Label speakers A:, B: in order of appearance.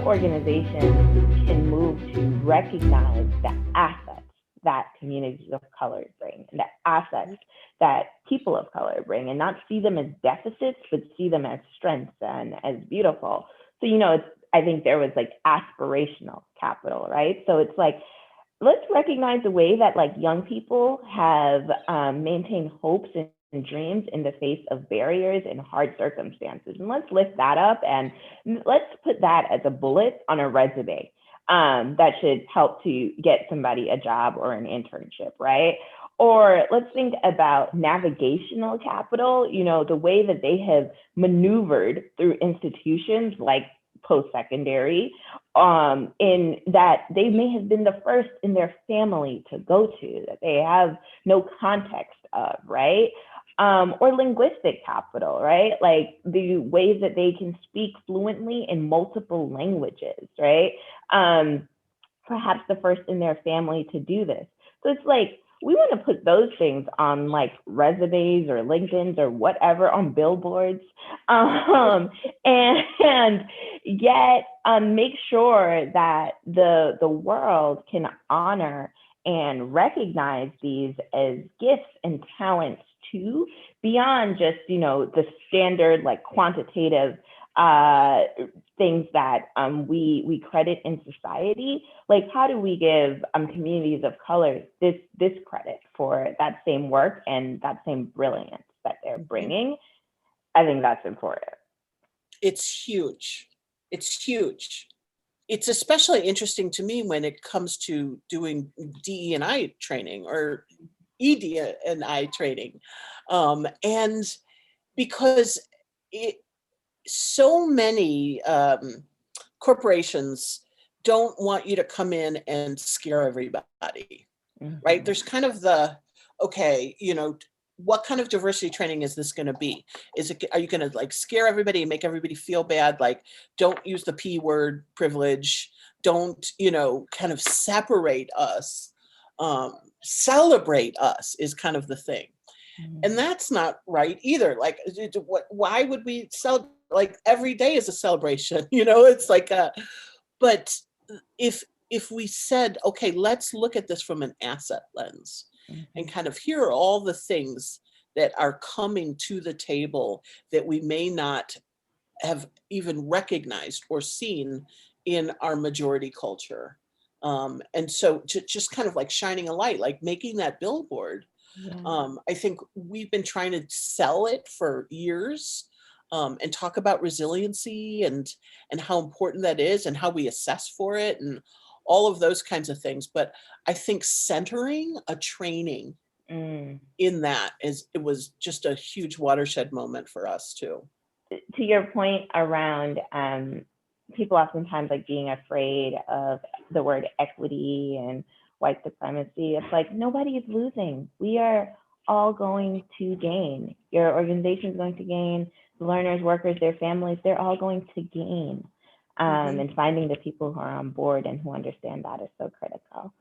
A: organizations can move to recognize the assets that communities of color bring and the assets that people of color bring, and not see them as deficits, but see them as strengths and as beautiful. So, I think there was like aspirational capital, right? So it's like, let's recognize the way that like young people have maintained hopes and dreams in the face of barriers and hard circumstances. And let's lift that up and let's put that as a bullet on a resume that should help to get somebody a job or an internship, right? Or let's think about navigational capital, the way that they have maneuvered through institutions like post-secondary, in that they may have been the first in their family to go to, that they have no context of, right? Or linguistic capital, right? Like the ways that they can speak fluently in multiple languages, right? Perhaps the first in their family to do this. So it's like, we want to put those things on like resumes or LinkedIn's or whatever, on billboards, and yet make sure that the world can honor and recognize these as gifts and talents too, beyond just the standard like quantitative things that we credit in society. Like, how do we give communities of color this credit for that same work and that same brilliance that they're bringing? I think that's important.
B: It's huge. It's huge. It's especially interesting to me when it comes to doing DE&I training or ED&I training, and because so many corporations don't want you to come in and scare everybody, right? There's kind of okay, what kind of diversity training is this going to be? Are you going to like scare everybody and make everybody feel bad? Like, don't use the P word, privilege. Don't, kind of separate us. Celebrate us is kind of the thing. And that's not right either. Like, why would we celebrate? Like, every day is a celebration, it's like but if we said, okay, let's look at this from an asset lens, and kind of here are all the things that are coming to the table that we may not have even recognized or seen in our majority culture. And so just kind of like shining a light, like making that billboard. I think we've been trying to sell it for years, and talk about resiliency and how important that is and how we assess for it and all of those kinds of things. But I think centering a training in that it was just a huge watershed moment for us too.
A: To your point around people oftentimes like being afraid of the word equity and white supremacy, it's like, nobody is losing. We are all going to gain. Your organization is going to gain. The learners, workers, their families, they're all going to gain. And finding the people who are on board and who understand that is so critical.